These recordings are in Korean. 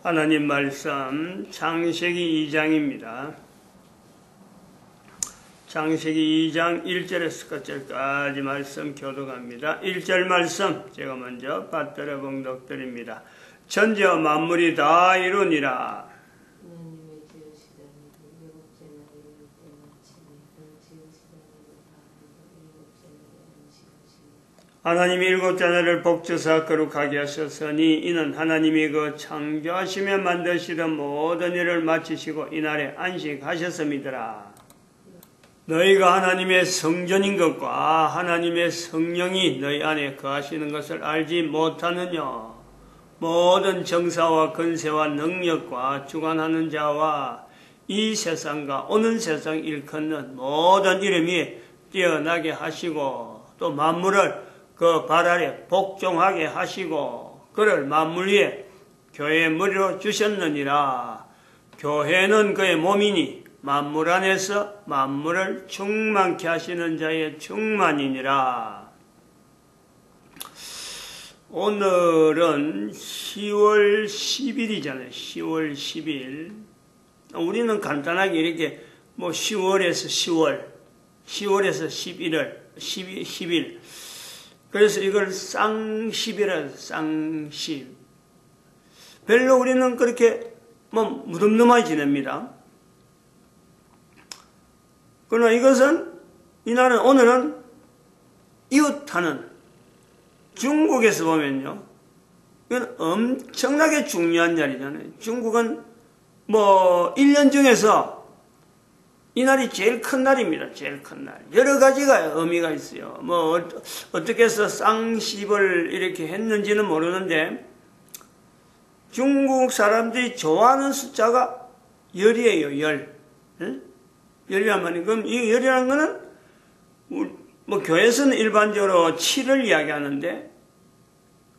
하나님 말씀 창세기 2장입니다. 창세기 2장 1절에서 끝절까지 말씀 교독합니다. 1절 말씀 제가 먼저 받들어 봉독드립니다. 천지와 만물이 다 이루니라. 하나님이 일곱째 날을 복주사 거룩하게 하셨으니 이는 하나님이 그 창조하시며 만드시던 모든 일을 마치시고 이날에 안식하셨음이더라. 너희가 하나님의 성전인 것과 하나님의 성령이 너희 안에 거하시는 것을 알지 못하느냐. 모든 정사와 권세와 능력과 주관하는 자와 이 세상과 오는 세상 일컫는 모든 이름 위에 뛰어나게 하시고 또 만물을 그 발 아래 복종하게 하시고 그를 만물 위에 교회의 머리로 주셨느니라. 교회는 그의 몸이니 만물 안에서 만물을 충만케 하시는 자의 충만이니라. 오늘은 10월 10일이잖아요. 10월 10일. 우리는 간단하게 이렇게 10월에서 10월, 10월에서 11월, 10일. 그래서 이걸 쌍십이라 쌍십. 별로 우리는 그렇게 무덤덤하게 지냅니다. 그러나 이것은 이날은 오늘은 이웃하는 중국에서 보면요, 이건 엄청나게 중요한 날이잖아요. 중국은 1년 중에서 이 날이 제일 큰 날입니다. 제일 큰 날. 여러 가지가 의미가 있어요. 어떻게 해서 쌍십을 이렇게 했는지는 모르는데, 중국 사람들이 좋아하는 숫자가 열이에요, 열. 열이란 말이에요. 그럼 이 열이라는 거는, 교회에서는 일반적으로 7을 이야기하는데,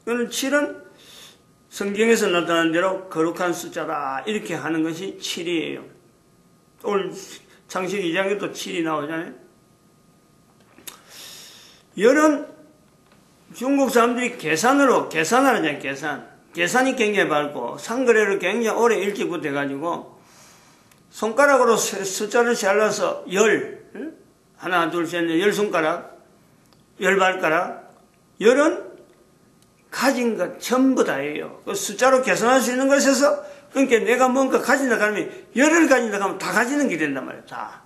그는 7은 성경에서 나타난 대로 거룩한 숫자다. 이렇게 하는 것이 7이에요. 오늘 창세기 2장에도 7이 나오잖아요. 열은 중국 사람들이 계산하잖아요, 계산. 계산이 굉장히 밝고, 상거래를 굉장히 오래 일찍부터 해가지고, 손가락으로 숫자를 잘라서 하나, 둘, 셋, 넷, 10손가락, 10발가락. 열은 가진 것 전부 다예요. 그 숫자로 계산할 수 있는 것에서 그러니까 내가 뭔가 가진다 하면 열을 가진다 하면 다 가지는 게 된단 말이에요. 다.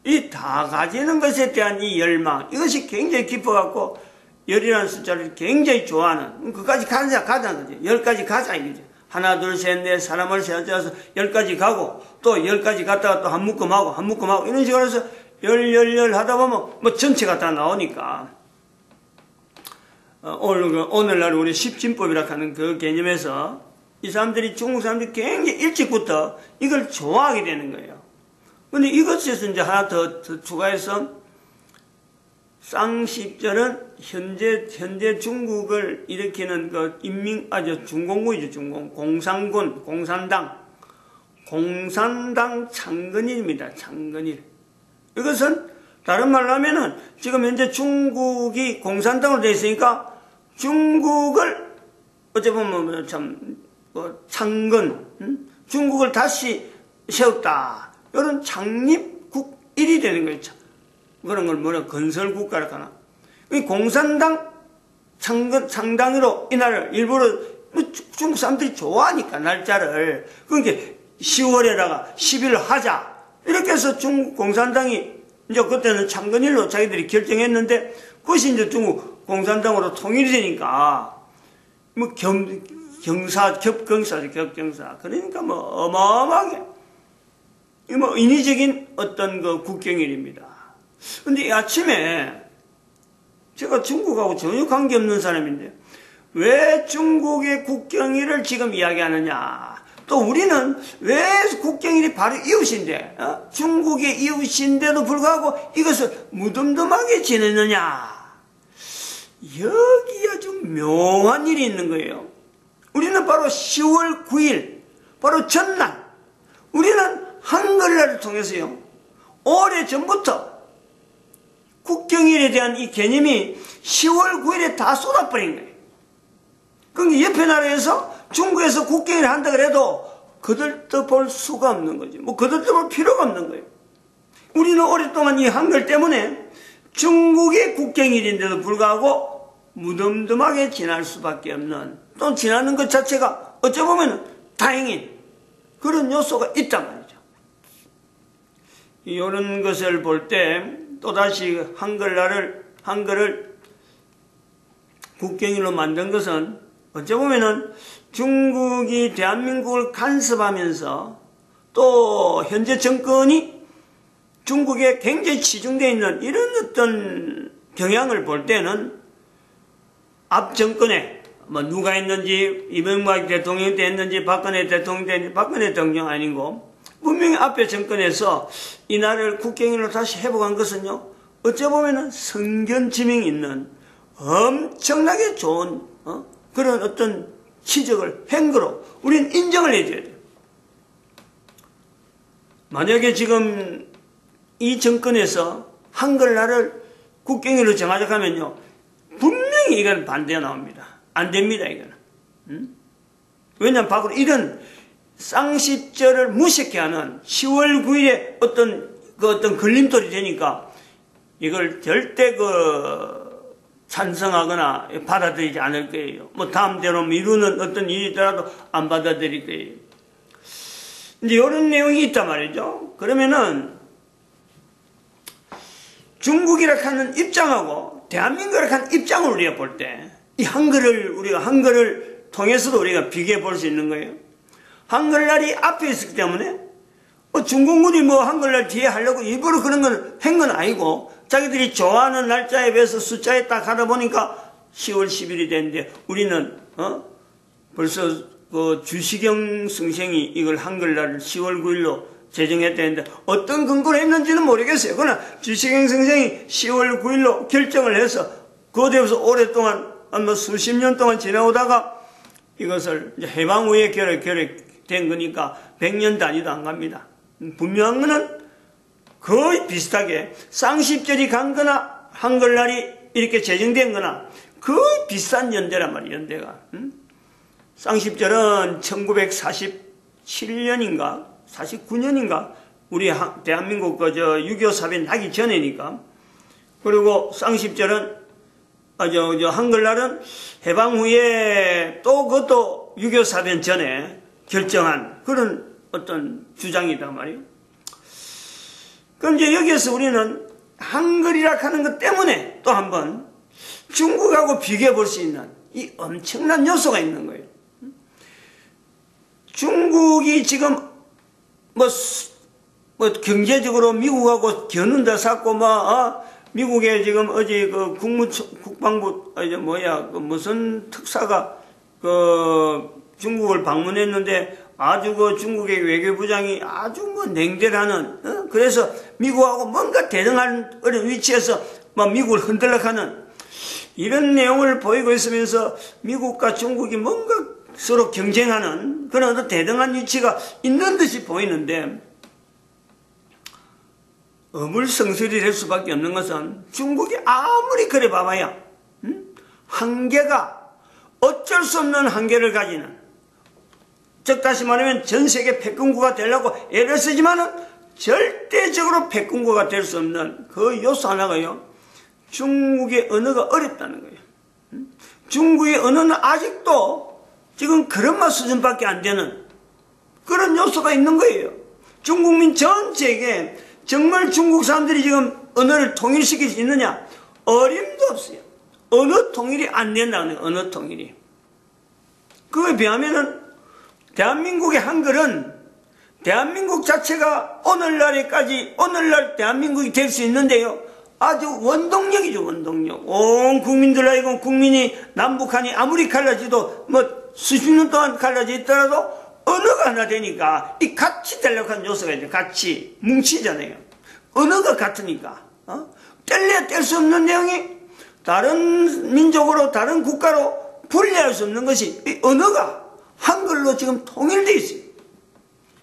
이 다 가지는 것에 대한 이 열망, 이것이 굉장히 깊어갖고 열이라는 숫자를 굉장히 좋아하는, 그까지 가자는 거죠. 10까지 가자 이거죠. 하나, 둘, 셋, 넷 사람을 세워서 10까지 가고 또 10까지 갔다가 또 한 묶음하고 이런 식으로 해서 열 하다 보면 전체가 다 나오니까 오늘날 우리 십진법이라고 하는 그 개념에서 이 사람들이, 중국 사람들이 굉장히 일찍부터 이걸 좋아하게 되는 거예요. 근데 이것에서 이제 하나 더 추가해서, 쌍십절은 현재 중국을 일으키는 중공군이죠, 공산당 창건일입니다, 창건일. 이것은 다른 말로 하면은 지금 현재 중국이 공산당으로 되어 있으니까 중국을 어찌 보면 창건, 중국을 다시 세웠다. 이런 창립국일이 되는 거죠. 그런 걸 건설국가라고 하나. 공산당 창당으로 이날을 일부러 중국 사람들이 좋아하니까 날짜를. 그러니까 10월에다가 10일 하자. 이렇게 해서 중국 공산당이 이제 그때는 창건일로 자기들이 결정했는데 그것이 이제 중국 공산당으로 통일이 되니까 겹경사죠, 겹경사. 그러니까 어마어마하게, 인위적인 어떤 국경일입니다. 근데 이 아침에, 제가 중국하고 전혀 관계없는 사람인데, 왜 중국의 국경일을 지금 이야기하느냐. 또 우리는 왜 국경일이 바로 이웃인데, 중국의 이웃인데도 불구하고 이것을 무덤덤하게 지내느냐. 여기 아주 묘한 일이 있는 거예요. 우리는 바로 10월 9일, 바로 전날, 우리는 한글날을 통해서요, 오래전부터 국경일에 대한 이 개념이 10월 9일에 다 쏟아버린 거예요. 그러니까 옆에 나라에서 중국에서 국경을 한다 그래도 거들떠볼 수가 없는 거지. 뭐 거들떠볼 필요가 없는 거예요. 우리는 오랫동안 이 한글 때문에 중국의 국경일인데도 불구하고 무덤덤하게 지날 수밖에 없는, 또 지나는 것 자체가 어찌 보면 다행인 그런 요소가 있단 말이죠. 이런 것을 볼 때 또다시 한글을 국경일로 만든 것은 어찌 보면은 중국이 대한민국을 간섭하면서 또 현재 정권이 중국에 굉장히 치중되어 있는 이런 어떤 경향을 볼 때는 앞 정권에 뭐 누가 했는지, 이명박 대통령이 됐는지, 박근혜 대통령이 됐는지, 박근혜 대통령 아니고 분명히 앞에 정권에서 이 나라를 국경일로 다시 회복한 것은요, 어찌 보면은 성견지명이 있는 엄청나게 좋은 그런 어떤 치적을 한 거로 우리는 인정을 해줘야 돼요. 만약에 지금 이 정권에서 한글날을 국경일로 정하자고 하면요, 분명히 이건 반대가 나옵니다. 안 됩니다, 이거는. 왜냐하면 바로 이런 쌍십절을 무색해 하는 10월 9일에 어떤 걸림돌이 되니까 이걸 절대 찬성하거나 받아들이지 않을 거예요. 뭐 다음대로 미루는 어떤 일이더라도 안 받아들일 거예요. 이제 이런 내용이 있단 말이죠. 그러면은 중국이라 하는 입장하고 대한민국이라 하는 입장을 우리가 볼 때 이 한글을 통해서도 우리가 비교해 볼 수 있는 거예요. 한글날이 앞에 있었기 때문에 중국군이 뭐 한글날 뒤에 하려고 일부러 그런 건 한 건 아니고 자기들이 좋아하는 날짜에 비해서 숫자에 딱 하다 보니까 10월 10일이 됐는데 우리는 벌써 그 주시경 선생이 이걸 한글날 10월 9일로 제정했다는데 어떤 근거로 했는지는 모르겠어요. 그러나 주시경 선생이 10월 9일로 결정을 해서 그대에서 오랫동안 뭐 수십 년 동안 지내오다가 이것을 이제 해방 후에 결획된 거니까 100년 단위도 안 갑니다. 분명한 거는 거의 비슷하게 쌍십절이 간 거나 한글날이 이렇게 제정된 거나 거의 비슷한 연대란 말이에요. 연대가. 쌍십절은 1947년인가 49년인가 우리 대한민국 6.25 사변 나기 전에니까. 그리고 쌍십절은 한글날은 해방 후에 또 그것도 6.25 사변 전에 결정한 그런 어떤 주장이단 말이에요. 그럼 이제 여기에서 우리는 한글이라 하는 것 때문에 또 한번 중국하고 비교해 볼 수 있는 이 엄청난 요소가 있는 거예요. 중국이 지금 뭐 경제적으로 미국하고 겨눈다 샀고 미국에 지금 어제 국방부 무슨 특사가 중국을 방문했는데 아주 중국의 외교부장이 아주 냉대하는 그래서 미국하고 뭔가 대등한 어떤 위치에서 미국을 흔들락하는 이런 내용을 보이고 있으면서 미국과 중국이 뭔가 서로 경쟁하는 그런 어떤 대등한 위치가 있는 듯이 보이는데 어물성설이 될 수밖에 없는 것은 중국이 아무리 그래 봐봐야 한계가 어쩔 수 없는 한계를 가지는 즉 다시 말하면 전 세계 패권국가 되려고 애를 쓰지만은 절대적으로 패권국가 될 수 없는 그 요소 하나가요. 중국의 언어가 어렵다는 거예요. 중국의 언어는 아직도 지금 그런마 수준밖에 안 되는 그런 요소가 있는 거예요. 중국민 전체에게 정말 중국 사람들이 지금 언어를 통일시킬 수 있느냐? 어림도 없어요. 언어 통일이 안 된다는 거예요. 언어 통일이. 그거에 비하면은 대한민국의 한글은 대한민국 자체가 오늘날 대한민국이 될 수 있는데요. 아주 원동력이죠, 원동력. 온 국민들 아이고 국민이 남북한이 아무리 갈라지도 수십 년 동안 갈라져 있더라도 언어가 하나 되니까 이 같이 되려고 하는 요소가 있죠. 같이 뭉치잖아요. 언어가 같으니까 뗄래야 뗄 수 없는 내용이 다른 민족으로 다른 국가로 분리할 수 없는 것이 이 언어가 한글로 지금 통일되어 있어요.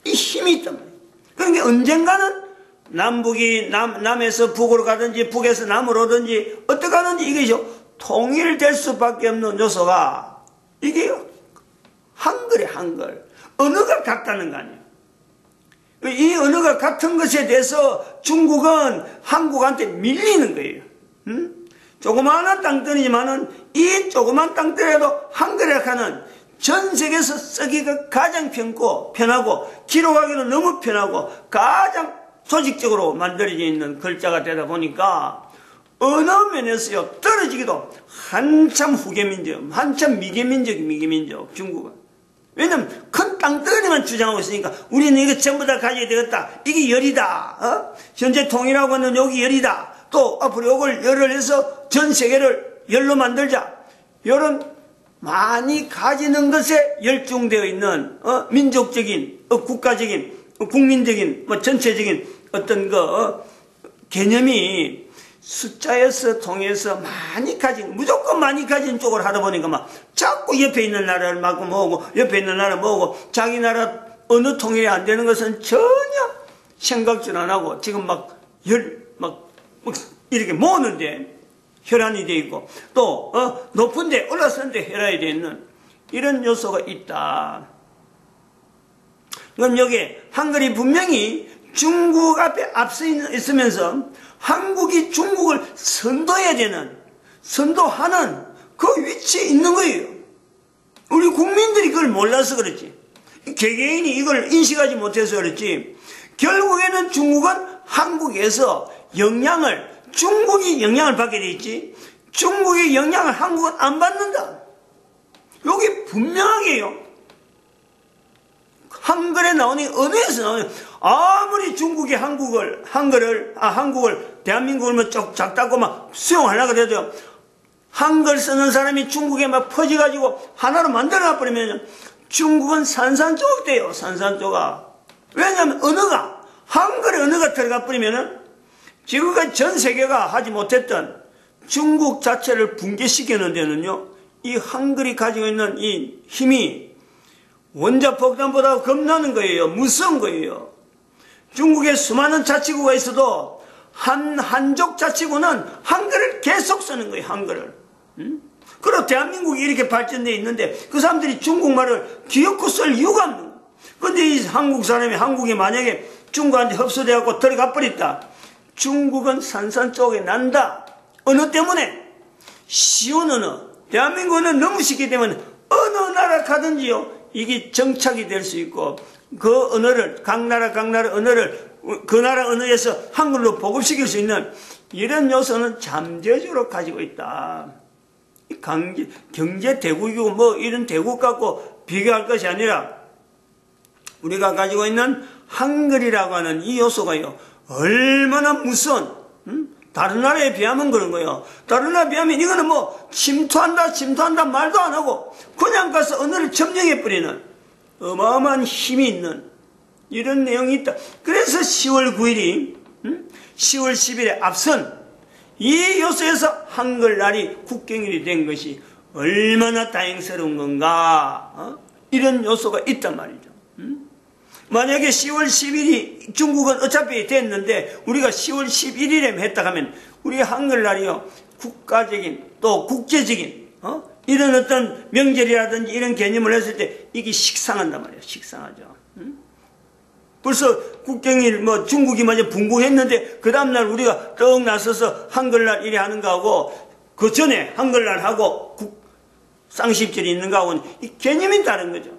이 힘이 있단 말이에요. 그러니까 언젠가는 남북이 남에서 북으로 가든지 북에서 남으로 오든지 어떻게 하든지 이게 통일될 수밖에 없는 요소가 이게 한글에 한글. 언어가 같다는 거 아니에요. 이 언어가 같은 것에 대해서 중국은 한국한테 밀리는 거예요. 조그마한 땅덩이지만은 이 조그만 땅덩이라도 한글이라고 하는 전 세계에서 쓰기가 가장 편하고 기록하기는 너무 편하고 가장 조직적으로 만들어져 있는 글자가 되다 보니까 언어 면에서요 떨어지기도 한참 후계민족, 한참 미개민족 중국은. 왜냐면 큰 땅덩어리만 주장하고 있으니까 우리는 이거 전부 다 가져야 되겠다. 이게 열이다. 현재 통일하고 있는 여기 열이다. 또 앞으로 이걸 열을 해서 전 세계를 열로 만들자. 열은 많이 가지는 것에 열중되어 있는 민족적인, 국가적인, 국민적인, 전체적인 어떤 개념이 숫자에서 통해서 무조건 많이 가진 쪽을 하다 보니까 막 자꾸 옆에 있는 나라를 막고 뭐고 옆에 있는 나라 뭐고 자기 나라 어느 통일이 안 되는 것은 전혀 생각질 안 하고 지금 막 이렇게 모으는데 혈안이 돼 있고 또 높은데 올라서는데 혈안이 돼 있는 이런 요소가 있다. 그럼 여기 한글이 분명히 중국 앞에 앞서 있으면서 한국이 중국을 선도하는 그 위치에 있는 거예요. 우리 국민들이 그걸 몰라서 그렇지. 개개인이 이걸 인식하지 못해서 그렇지. 결국에는 중국은 한국에서 중국이 영향을 받게 돼 있지. 중국의 영향을 한국은 안 받는다. 여기 분명하게요. 한글에 나오는 언어에서 나오는 아무리 중국이 한국을 대한민국을 뭐 작다고 막 수용하려고 해도 한글 쓰는 사람이 중국에 막 퍼져가지고 하나로 만들어놔 버리면 중국은 산산조각 돼요. 산산조각. 왜냐하면 한글의 언어가 들어가 버리면은 지금까지 전 세계가 하지 못했던 중국 자체를 붕괴시키는 데는요, 이 한글이 가지고 있는 이 힘이 원자폭탄보다 겁나는 거예요. 무서운 거예요. 중국에 수많은 자치구가 있어도 한족 자치구는 한글을 계속 쓰는 거예요. 한글을. 그리고 대한민국이 이렇게 발전되어 있는데 그 사람들이 중국말을 기어코 쓸 이유가 없는 거예요. 그런데 이 한국 사람이 한국에 만약에 중국한테 흡수되어갖고 들어가 버렸다. 중국은 산산조각이 난다. 언어 때문에 쉬운 언어. 대한민국은 너무 쉽기 때문에 어느 나라 가든지요. 이게 정착이 될 수 있고 그 언어를 각 나라 언어를 그 나라 언어에서 한글로 보급시킬 수 있는 이런 요소는 잠재적으로 가지고 있다. 경제 대국이고 뭐 이런 대국 갖고 비교할 것이 아니라 우리가 가지고 있는 한글이라고 하는 이 요소가요. 얼마나 무서운 다른 나라에 비하면 그런 거예요. 다른 나라에 비하면 이거는 뭐 침투한다 말도 안 하고 그냥 가서 언어를 점령해버리는 어마어마한 힘이 있는 이런 내용이 있다. 그래서 10월 9일이 10월 10일에 앞선 이 요소에서 한글날이 국경일이 된 것이 얼마나 다행스러운 건가. 이런 요소가 있단 말이죠. 만약에 10월 10일이 중국은 어차피 됐는데 우리가 10월 11일에 했다 하면 우리 한글날이요 국가적인 또 국제적인 이런 어떤 명절이라든지 이런 개념을 했을 때 이게 식상한단 말이에요. 식상하죠. 벌써 국경일 뭐 중국이 먼저 분국했는데 그 다음날 우리가 떡 나서서 한글날 이래 하는 거하고 그 전에 한글날 하고 쌍십절이 있는 거하고는 이 개념이 다른 거죠.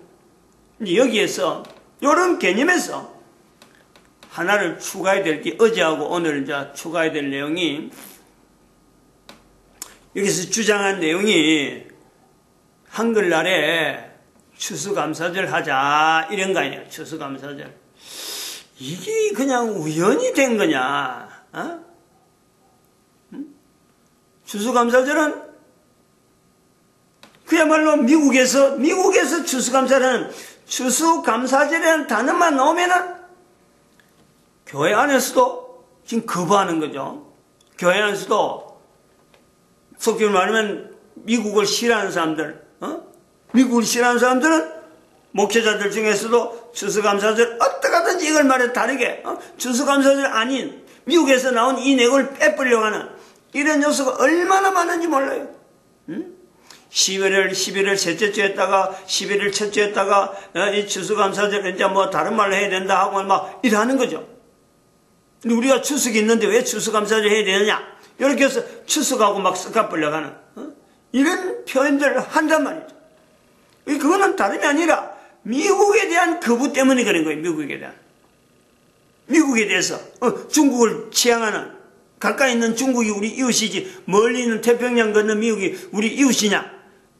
근데 여기에서 이런 개념에서 하나를 추가해야 될 게 어제하고 오늘 이제 추가해야 될 내용이 여기서 주장한 내용이 한글날에 추수감사절 하자 이런 거 아니에요. 추수감사절. 이게 그냥 우연히 된 거냐? 추수감사절은 그야말로 미국에서 추수감사절이라는 단어만 나오면은 교회 안에서도 지금 거부하는 거죠. 교회 안에서도 속기로 말하면 미국을 싫어하는 사람들, 미국을 싫어하는 사람들은 목회자들 중에서도 추수감사절 어떡하든지 이걸 말해 다르게 추수감사절 아닌 미국에서 나온 이 내용을 빼버리려고 하는 이런 요소가 얼마나 많은지 몰라요. 11월 셋째 주 했다가 11월 첫째 했다가 이 추수감사절 이제 뭐 다른 말로 해야 된다 하고 막 이러는 거죠. 근데 우리가 추석이 있는데 왜 추수감사절 해야 되느냐? 이렇게 해서 추석하고 막 섞어버려가는 이런 표현들을 한단 말이죠. 그거는 다름이 아니라 미국에 대한 거부 때문에 그런 거예요. 미국에 대해서 중국을 취향하는, 가까이 있는 중국이 우리 이웃이지 멀리 있는 태평양 건너 미국이 우리 이웃이냐,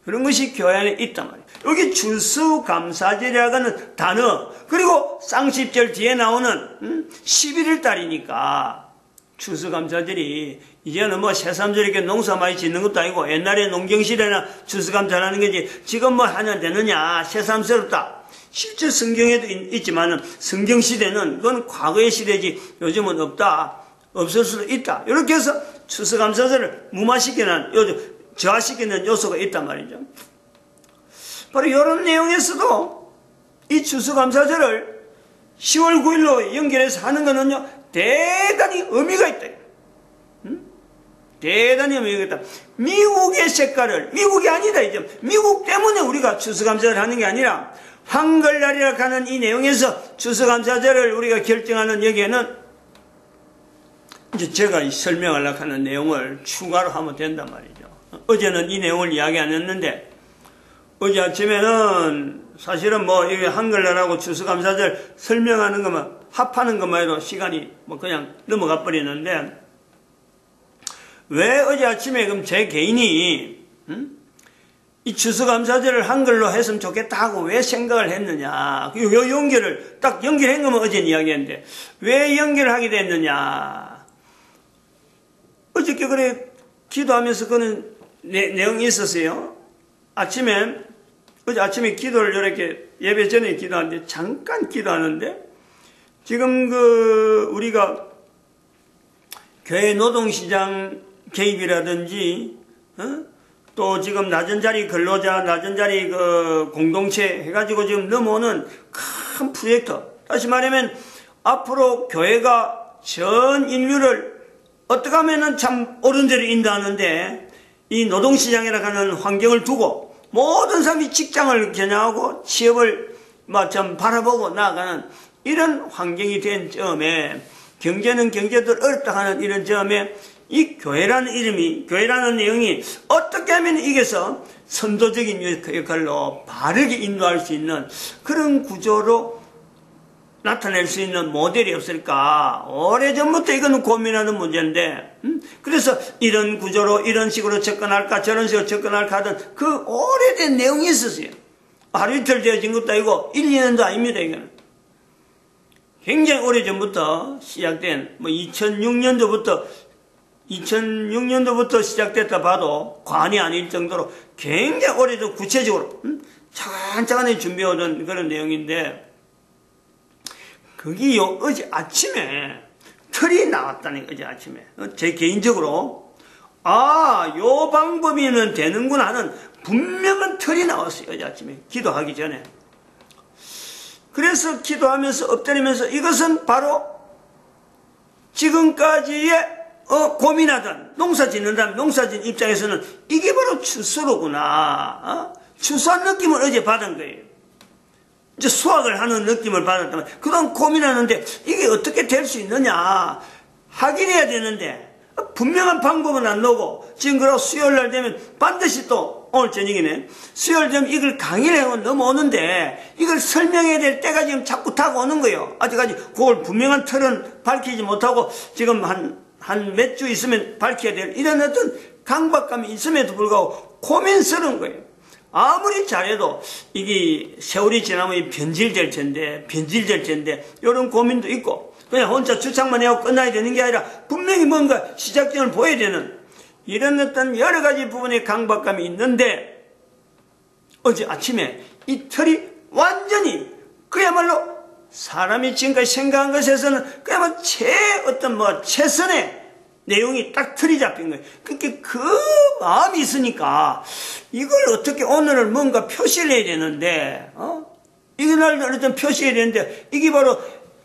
그런 것이 교회 안에 있단 말이에요. 여기 추수감사절이라고 하는 단어, 그리고 쌍십절 뒤에 나오는 11월 달이니까 추수감사절이 이제는 뭐 새삼절 이렇게 농사 많이 짓는 것도 아니고, 옛날에 농경시대나 추수감사라는 거지 지금 뭐 하냐 되느냐 새삼스럽다. 실제 성경에도 있지만은 성경시대는 그건 과거의 시대지 요즘은 없다, 없을 수도 있다. 이렇게 해서 추수감사절을 무마시키는, 저하시키는 요소가 있단 말이죠. 바로 이런 내용에서도 이 추수감사절을 10월 9일로 연결해서 하는 거는요, 대단히 의미가 있다. 대단히 의미가 있다. 미국의 색깔을, 미국이 아니다, 이제. 미국 때문에 우리가 추수감사절을 하는 게 아니라, 한글날이라 하는 이 내용에서 추수감사절을 우리가 결정하는 여기에는 이제 제가 설명하려고 하는 내용을 추가로 하면 된단 말이죠. 어제는 이 내용을 이야기 안 했는데, 어제 아침에는 사실은 뭐 이게 한글날하고 추수감사절 설명하는 것만, 합하는 것만 해도 시간이 뭐 그냥 넘어가 버리는데, 왜 어제 아침에 그럼 제 개인이 이 추수감사절을 한글로 했으면 좋겠다 하고 왜 생각을 했느냐, 요 연결을 딱 연결한 거면 어제는 이야기했는데 왜 연결을 하게 됐느냐, 어저께 그래 기도하면서 그런 내용이 있었어요. 어제 아침에 기도를 이렇게 예배 전에 기도하는데, 잠깐 기도하는데, 지금 우리가 교회 노동시장 개입이라든지, 또 지금 낮은 자리 근로자, 낮은 자리 공동체 해가지고 지금 넘어오는 큰 프로젝트. 다시 말하면 앞으로 교회가 전 인류를 어떻게 하면은 참 옳은 데를 인도하는데, 이 노동시장이라고 하는 환경을 두고 모든 사람이 직장을 겨냥하고 취업을 좀 바라보고 나아가는 이런 환경이 된 점에, 경제는 경제들 어렵다 하는 이런 점에 이 교회라는 이름이, 교회라는 내용이 어떻게 하면 이게서 선도적인 역할로 바르게 인도할 수 있는 그런 구조로 나타낼 수 있는 모델이 없을까? 오래전부터 이거는 고민하는 문제인데, 그래서 이런 구조로 이런 식으로 접근할까, 저런 식으로 접근할까 하던 그 오래된 내용이 있었어요. 하루 이틀 되어진 것도 아니고 1, 2년도 아닙니다, 이거는. 굉장히 오래전부터 시작된, 2006년도부터 시작됐다 봐도 과언이 아닐 정도로 굉장히 오래전 구체적으로 차근차근히 준비해오던 그런 내용인데, 거기요, 어제 아침에 틀이 나왔다니, 어제 아침에. 제 개인적으로, 요 방법이면 되는구나 하는 분명한 틀이 나왔어요, 어제 아침에. 기도하기 전에. 그래서 기도하면서 엎드리면서 이것은 바로 지금까지의 고민하던, 농사 짓는다면 농사진 입장에서는 이게 바로 추수로구나. 추수한 느낌을 어제 받은 거예요. 이제 수확을 하는 느낌을 받았다면, 그동안 고민하는데 이게 어떻게 될 수 있느냐 확인해야 되는데 분명한 방법은 안 나오고, 지금 그러고 수요일날 되면 반드시 또 오늘 저녁이네, 수요일 되면 이걸 강의를 하고 넘어오는데 이걸 설명해야 될 때가 지금 자꾸 다가오는 거예요. 아직까지 그걸 분명한 틀은 밝히지 못하고 지금 한 몇 주 있으면 밝혀야 될 이런 어떤 강박감이 있음에도 불구하고 고민스러운 거예요. 아무리 잘해도 이게 세월이 지나면 변질될 텐데 이런 고민도 있고, 그냥 혼자 주창만 해고 끝나야 되는 게 아니라 분명히 뭔가 시작점을 보여야 되는 이런 어떤 여러 가지 부분의 강박감이 있는데, 어제 아침에 이 틀이 완전히 그야말로 사람이 지금까지 생각한 것에서는 그야말로 최선의 내용이 딱 틀이 잡힌 거예요. 그렇게 그 마음이 있으니까 이걸 어떻게 오늘은 뭔가 표시를 해야 되는데, 이날 어떤 표시해야 되는데, 이게 바로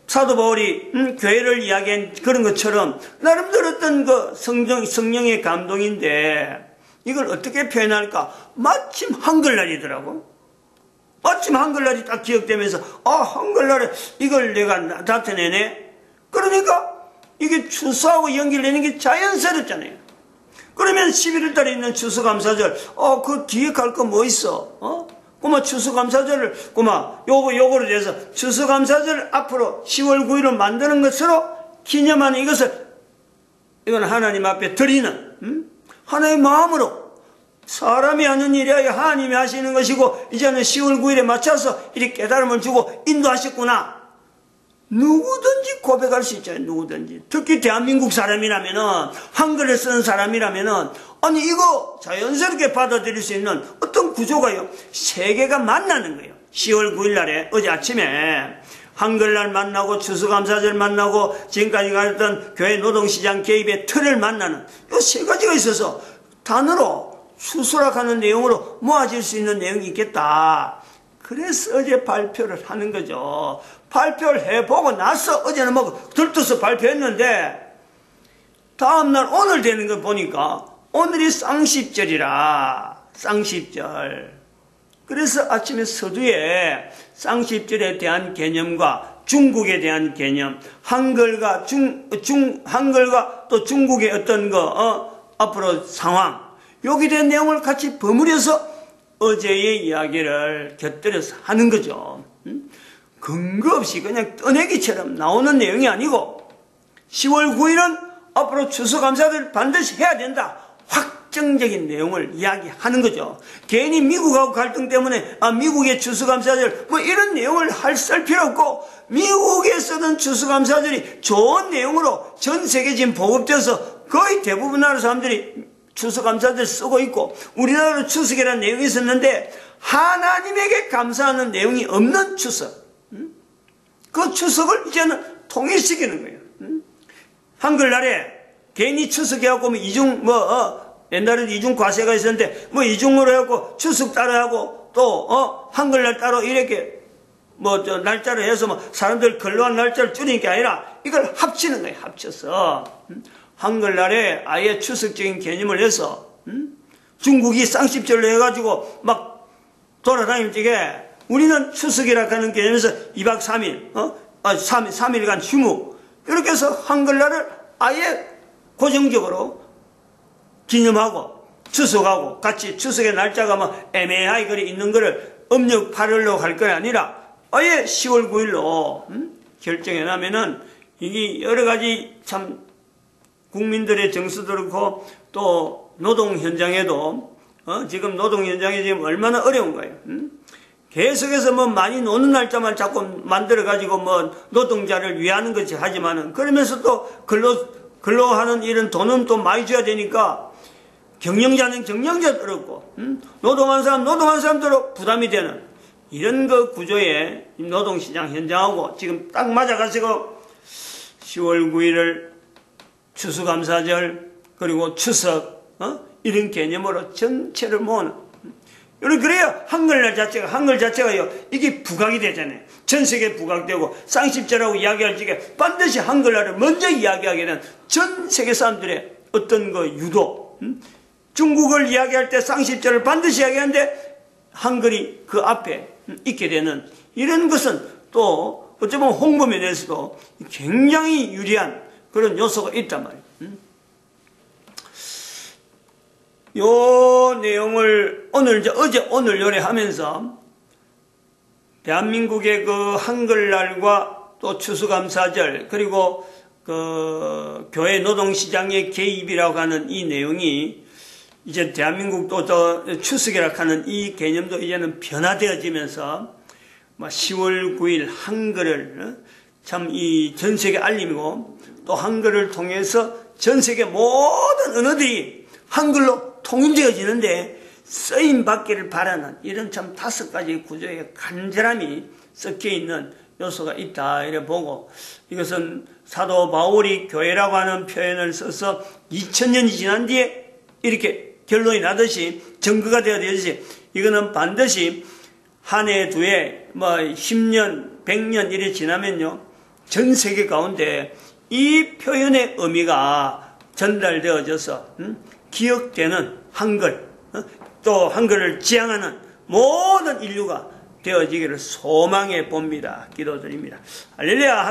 사도 바울이 교회를 이야기한 그런 것처럼 나름대로 어떤 성령의 감동인데, 이걸 어떻게 표현할까? 마침 한글날이더라고. 마침 한글날이 딱 기억되면서 한글날에 이걸 내가 나타내네. 그러니까 이게 추수하고 연결되는 게 자연스럽잖아요. 그러면 11월 달에 있는 추수감사절, 그 뒤에 갈 거 뭐 있어? 꼬마 추수감사절을, 요거로 돼서 추수감사절 앞으로 10월 9일을 만드는 것으로 기념하는 이건 하나님 앞에 드리는, 하나님의 마음으로 사람이 하는 일이 아니라 하나님이 하시는 것이고, 이제는 10월 9일에 맞춰서 이렇게 깨달음을 주고 인도하셨구나. 누구든지 고백할 수 있잖아요. 누구든지. 특히 대한민국 사람이라면은, 한글을 쓰는 사람이라면은, 아니 이거 자연스럽게 받아들일 수 있는 어떤 구조가요, 세계가 만나는 거예요. 10월 9일 날에 어제 아침에 한글날 만나고 추수감사절 만나고 지금까지 가졌던 교회 노동시장 개입의 틀을 만나는 이 세 가지가 있어서 단어로 추수락하는 내용으로 모아질 수 있는 내용이 있겠다. 그래서 어제 발표를 하는 거죠. 발표를 해보고 나서 어제는 들떠서 발표했는데 다음날 오늘 되는 거 보니까 오늘이 쌍십절이라. 쌍십절. 그래서 아침에 서두에 쌍십절에 대한 개념과 중국에 대한 개념, 한글과 한글과 또 중국의 어떤 앞으로 상황, 여기에 대한 내용을 같이 버무려서 어제의 이야기를 곁들여서 하는 거죠. 근거 없이 그냥 떠내기처럼 나오는 내용이 아니고 10월 9일은 앞으로 추수감사를 반드시 해야 된다. 확정적인 내용을 이야기하는 거죠. 괜히 미국하고 갈등 때문에 미국의 추수감사절 이런 내용을 쓸 필요 없고, 미국에서는 추수감사절이 좋은 내용으로 전 세계 지금 보급돼서 거의 대부분 나라 사람들이 추수감사절 쓰고 있고, 우리나라도 추석이라는 내용이 있었는데 하나님에게 감사하는 내용이 없는 추석, 그 추석을 이제는 통일시키는 거예요. 한글날에 괜히 추석해갖고 옛날에는 이중 과세가 있었는데 이중으로 해갖고 추석 따로 하고 또 한글날 따로 이렇게 날짜를 해서 사람들 근로한 날짜를 줄이는 게 아니라 이걸 합치는 거예요. 합쳐서 한글날에 아예 추석적인 개념을 해서 중국이 쌍십절로 해가지고 돌아다닐 적에 우리는 추석이라 하는 개념에서 2박 3일 3일간 휴무, 이렇게 해서 한글날을 아예 고정적으로 기념하고 추석하고 같이 추석의 날짜가 애매하게 그리 있는 거를 음력 8월로 갈 거 아니라 아예 10월 9일로 결정해나면은 이게 여러 가지 참 국민들의 정서도 그렇고 또 노동 현장에도 지금 노동 현장이 지금 얼마나 어려운 거예요. 계속해서 많이 노는 날짜만 자꾸 만들어가지고 노동자를 위하는 것이 하지만은, 그러면서 또 근로하는 이런 돈은 또 많이 줘야 되니까 경영자는 경영자도 어렵고, 노동한 사람들로 부담이 되는 이런 구조에 노동시장 현장하고 지금 딱 맞아가지고 10월 9일을 추수감사절 그리고 추석 이런 개념으로 전체를 모으는, 그래야 한글 자체가요, 이게 부각이 되잖아요. 전 세계에 부각되고, 쌍십절하고 이야기할 적에 반드시 한글날을 먼저 이야기하게 된 전 세계 사람들의 어떤 유도, 중국을 이야기할 때 쌍십절을 반드시 이야기하는데 한글이 그 앞에 있게 되는 이런 것은 또 어쩌면 홍보 면에서도 굉장히 유리한 그런 요소가 있단 말이에요. 요 내용을 오늘 요래하면서 대한민국의 한글날과 또 추수감사절 그리고 교회 노동시장의 개입이라고 하는 이 내용이 이제 대한민국도 추석이라고 하는 이 개념도 이제는 변화되어지면서 10월 9일 한글을 참 이 전 세계 알림이고, 또 한글을 통해서 전 세계 모든 언어들이 한글로 통일되어지는데 쓰임 받기를 바라는 이런 참 5가지 구조의 간절함이 섞여 있는 요소가 있다 이래 보고, 이것은 사도 바울이 교회라고 하는 표현을 써서 2000년이 지난 뒤에 이렇게 결론이 나듯이 증거가 되어야지, 이거는 반드시 한 해 두 해 10년 100년 이래 지나면요, 전 세계 가운데 이 표현의 의미가 전달되어져서 기억되는 한글, 또 한글을 지향하는 모든 인류가 되어지기를 소망해 봅니다. 기도드립니다. 할렐루야.